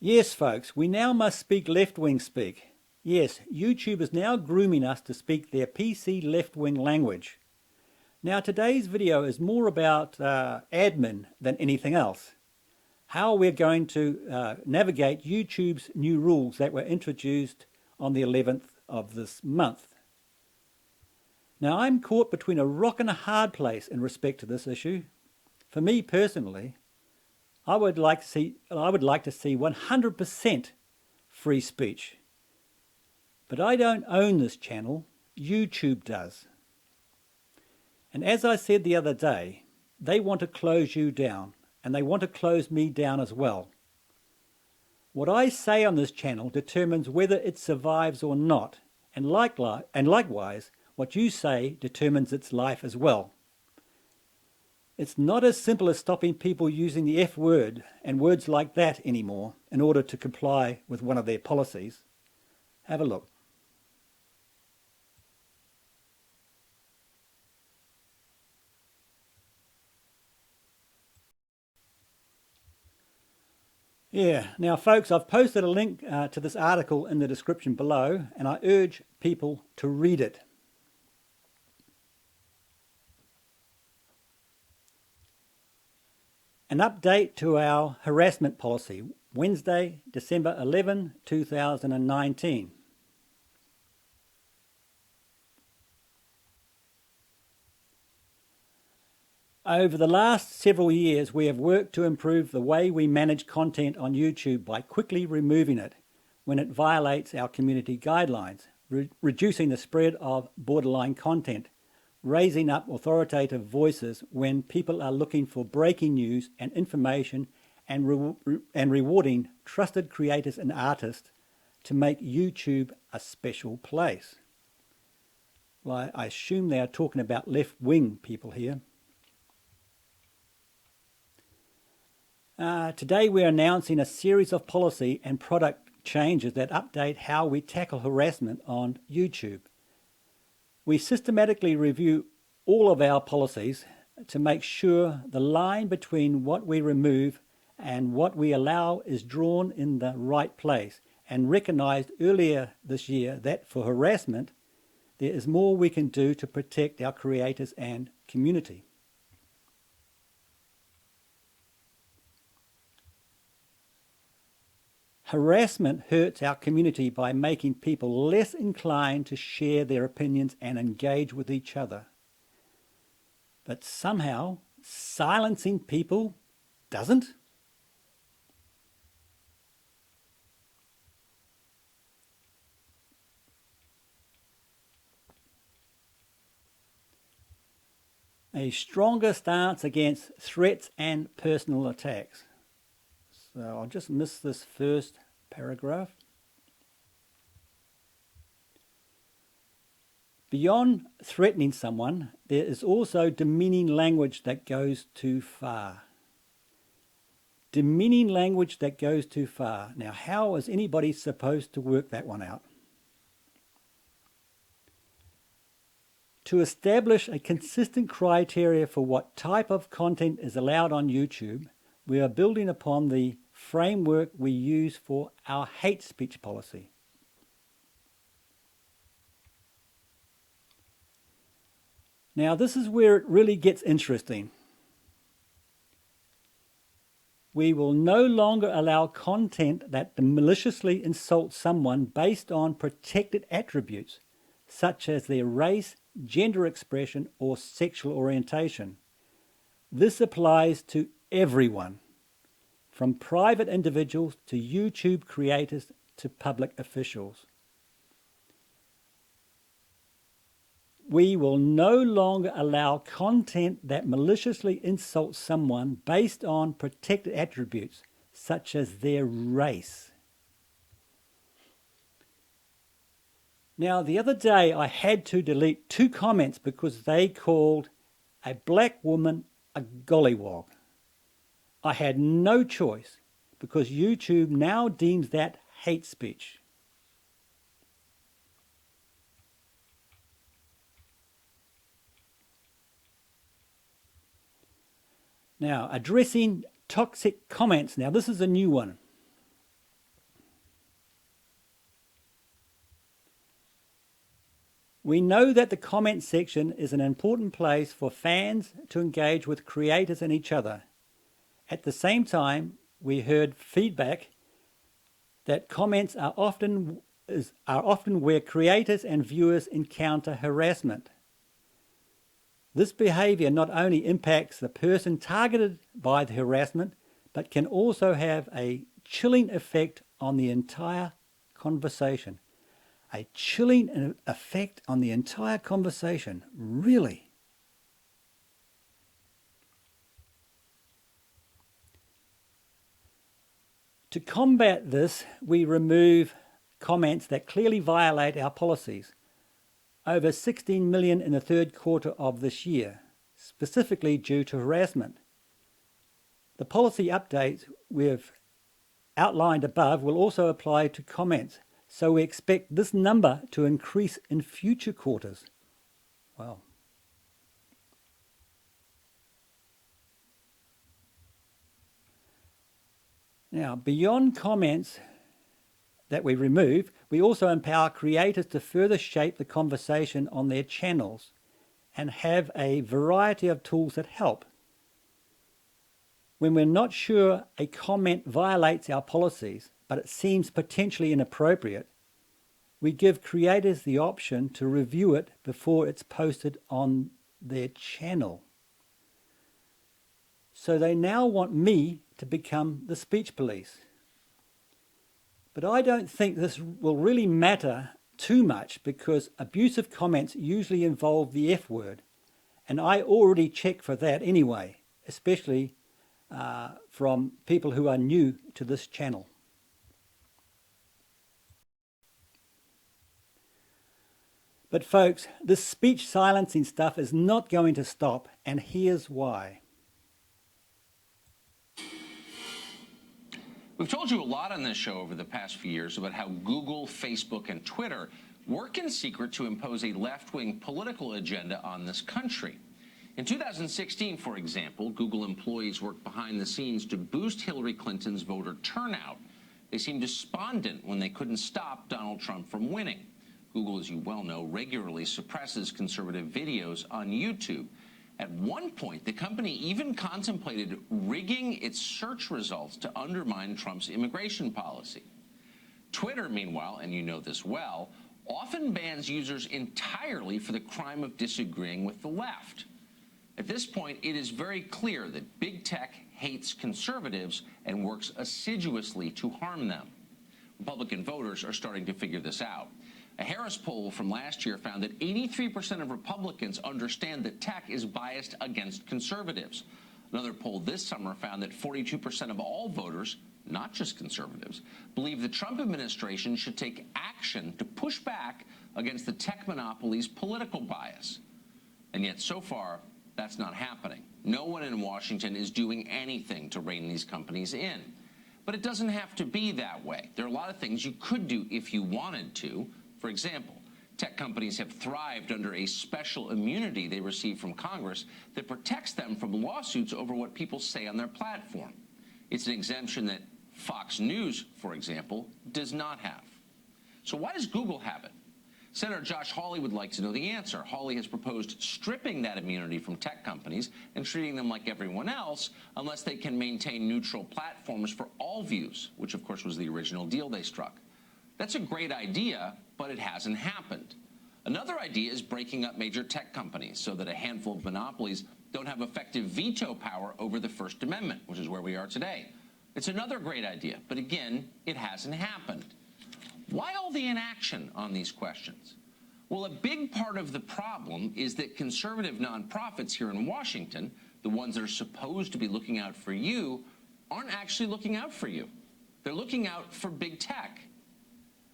Yes, folks, we now must speak left-wing speak. Yes, YouTube is now grooming us to speak their PC left-wing language. Now, today's video is more about admin than anything else. How we're going to navigate YouTube's new rules that were introduced on the 11th of this month. Now, I'm caught between a rock and a hard place in respect to this issue. For me personally, I would like to see 100% free speech. But I don't own this channel, YouTube does. And as I said the other day, they want to close you down, and they want to close me down as well. What I say on this channel determines whether it survives or not, and likewise, what you say determines its life as well. It's not as simple as stopping people using the F word and words like that anymore in order to comply with one of their policies. Have a look. Yeah, now folks, I've posted a link to this article in the description below, and I urge people to read it. An update to our harassment policy, Wednesday, December 11, 2019. Over the last several years, we have worked to improve the way we manage content on YouTube by quickly removing it when it violates our community guidelines, reducing the spread of borderline content, raising up authoritative voices when people are looking for breaking news and information, and rewarding trusted creators and artists to make YouTube a special place. Well, I assume they are talking about left-wing people here. Today we're announcing a series of policy and product changes that update how we tackle harassment on YouTube. We systematically review all of our policies to make sure the line between what we remove and what we allow is drawn in the right place, and recognized earlier this year that for harassment, there is more we can do to protect our creators and community. Harassment hurts our community by making people less inclined to share their opinions and engage with each other. But somehow, silencing people doesn't. A stronger stance against threats and personal attacks. So I'll just miss this first paragraph. Beyond threatening someone, there is also demeaning language that goes too far. Demeaning language that goes too far. Now, how is anybody supposed to work that one out? To establish a consistent criteria for what type of content is allowed on YouTube, we are building upon the framework we use for our hate speech policy. Now, this is where it really gets interesting. We will no longer allow content that maliciously insults someone based on protected attributes, such as their race, gender expression, or sexual orientation. This applies to everyone, from private individuals to YouTube creators to public officials. We will no longer allow content that maliciously insults someone based on protected attributes, such as their race. Now, the other day I had to delete 2 comments because they called a black woman a gollywog. I had no choice because YouTube now deems that hate speech. Now, addressing toxic comments. Now, this is a new one. We know that the comment section is an important place for fans to engage with creators and each other. At the same time, we heard feedback that comments are often where creators and viewers encounter harassment. This behavior not only impacts the person targeted by the harassment, but can also have a chilling effect on the entire conversation. A chilling effect on the entire conversation, really. To combat this, we remove comments that clearly violate our policies. Over 16 million in the third quarter of this year, specifically due to harassment. The policy updates we've outlined above will also apply to comments, so we expect this number to increase in future quarters. Wow. Now, beyond comments that we remove, we also empower creators to further shape the conversation on their channels and have a variety of tools that help. When we're not sure a comment violates our policies, but it seems potentially inappropriate, we give creators the option to review it before it's posted on their channel. So they now want me to become the speech police. But I don't think this will really matter too much because abusive comments usually involve the F word, and I already check for that anyway, especially from people who are new to this channel. But folks, this speech silencing stuff is not going to stop, and here's why. We've told you a lot on this show over the past few years about how Google, Facebook, and Twitter work in secret to impose a left-wing political agenda on this country. In 2016, for example, Google employees worked behind the scenes to boost Hillary Clinton's voter turnout. They seemed despondent when they couldn't stop Donald Trump from winning. Google, as you well know, regularly suppresses conservative videos on YouTube. At one point, the company even contemplated rigging its search results to undermine Trump's immigration policy. Twitter, meanwhile, and you know this well, often bans users entirely for the crime of disagreeing with the left. At this point, it is very clear that big tech hates conservatives and works assiduously to harm them. Republican voters are starting to figure this out. A Harris poll from last year found that 83% of Republicans understand that tech is biased against conservatives. Another poll this summer found that 42% of all voters, not just conservatives, believe the Trump administration should take action to push back against the tech monopoly's political bias. And yet, so far, that's not happening. No one in Washington is doing anything to rein these companies in. But it doesn't have to be that way. There are a lot of things you could do if you wanted to. For example, tech companies have thrived under a special immunity they receive from Congress that protects them from lawsuits over what people say on their platform. It's an exemption that Fox News, for example, does not have. So why does Google have it? Senator Josh Hawley would like to know the answer. Hawley has proposed stripping that immunity from tech companies and treating them like everyone else unless they can maintain neutral platforms for all views, which of course was the original deal they struck. That's a great idea, but it hasn't happened. Another idea is breaking up major tech companies so that a handful of monopolies don't have effective veto power over the First Amendment, which is where we are today. It's another great idea, but again, it hasn't happened. Why all the inaction on these questions? Well, a big part of the problem is that conservative nonprofits here in Washington, the ones that are supposed to be looking out for you, aren't actually looking out for you. They're looking out for big tech.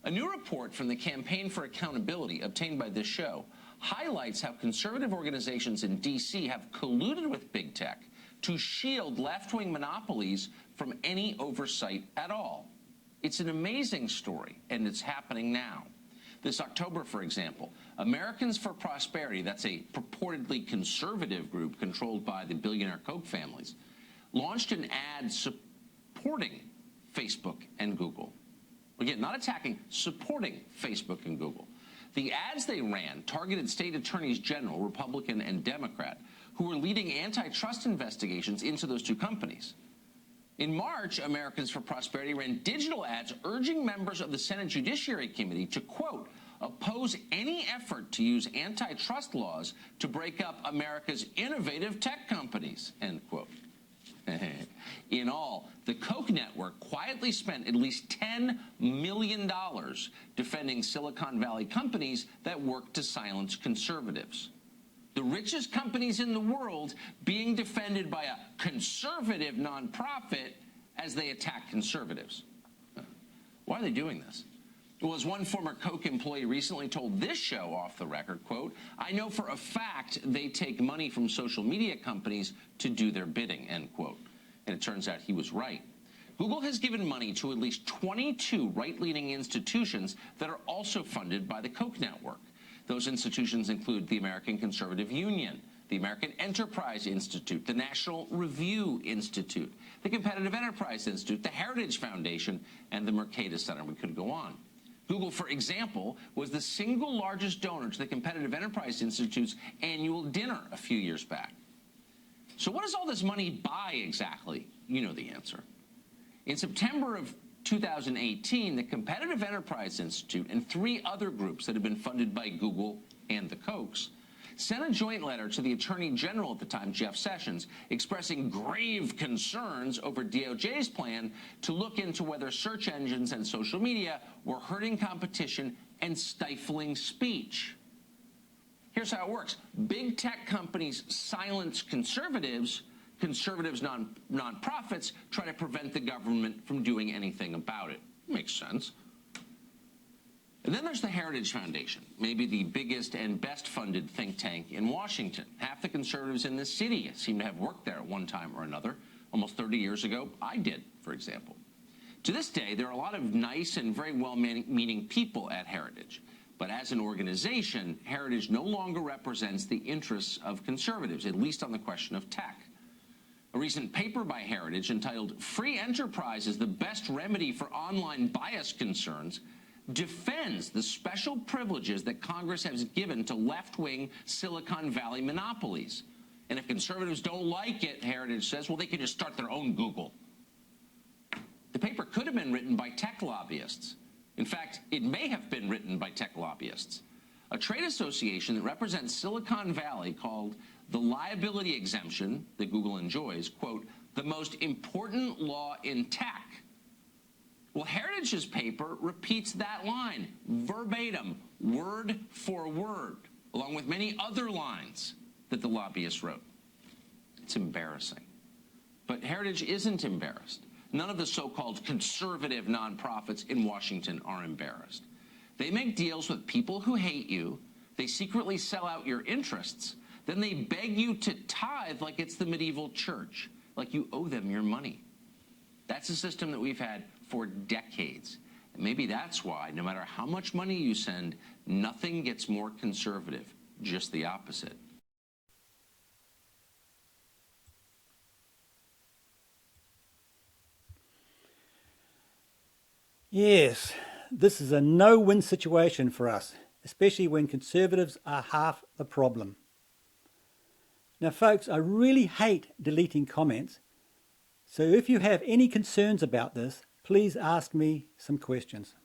A new report from the Campaign for Accountability obtained by this show highlights how conservative organizations in D.C. have colluded with big tech to shield left-wing monopolies from any oversight at all. It's an amazing story, and it's happening now. This October, for example, Americans for Prosperity, that's a purportedly conservative group controlled by the billionaire Koch families, launched an ad supporting Facebook and Google. Again, not attacking, supporting Facebook and Google. The ads they ran targeted state attorneys general, Republican and Democrat, who were leading antitrust investigations into those two companies. In March, Americans for Prosperity ran digital ads urging members of the Senate Judiciary Committee to, quote, oppose any effort to use antitrust laws to break up America's innovative tech companies, end quote. In all, the Koch network quietly spent at least $10 million defending Silicon Valley companies that work to silence conservatives. The richest companies in the world being defended by a conservative nonprofit as they attack conservatives. Why are they doing this? Well, as one former Koch employee recently told this show off the record, quote, I know for a fact they take money from social media companies to do their bidding, end quote. And it turns out he was right. Google has given money to at least 22 right-leaning institutions that are also funded by the Koch network. Those institutions include the American Conservative Union, the American Enterprise Institute, the National Review Institute, the Competitive Enterprise Institute, the Heritage Foundation, and the Mercatus Center. We could go on. Google, for example, was the single largest donor to the Competitive Enterprise Institute's annual dinner a few years back. So what does all this money buy exactly? You know the answer. In September of 2018, the Competitive Enterprise Institute and 3 other groups that had been funded by Google and the Kochs sent a joint letter to the Attorney General at the time, Jeff Sessions, expressing grave concerns over DOJ's plan to look into whether search engines and social media were hurting competition and stifling speech. Here's how it works. Big tech companies silence conservatives. Conservatives, nonprofits try to prevent the government from doing anything about it. Makes sense. And then there's the Heritage Foundation, maybe the biggest and best funded think tank in Washington. Half the conservatives in this city seem to have worked there at one time or another. Almost 30 years ago, I did, for example. To this day, there are a lot of nice and very well-meaning people at Heritage. But as an organization, Heritage no longer represents the interests of conservatives, at least on the question of tech. A recent paper by Heritage entitled Free Enterprise is the Best Remedy for Online Bias Concerns defends the special privileges that Congress has given to left-wing Silicon Valley monopolies. And if conservatives don't like it, Heritage says, well, they can just start their own Google. The paper could have been written by tech lobbyists. In fact, it may have been written by tech lobbyists. A trade association that represents Silicon Valley called the liability exemption that Google enjoys, quote, the most important law in tech. Well, Heritage's paper repeats that line verbatim, word for word, along with many other lines that the lobbyists wrote. It's embarrassing. But Heritage isn't embarrassed. None of the so-called conservative nonprofits in Washington are embarrassed. They make deals with people who hate you. They secretly sell out your interests. Then they beg you to tithe like it's the medieval church, like you owe them your money. That's a system that we've had for decades. And maybe that's why, no matter how much money you send, nothing gets more conservative, just the opposite. Yes, this is a no-win situation for us, especially when conservatives are half the problem. Now, folks, I really hate deleting comments, so if you have any concerns about this, please ask me some questions.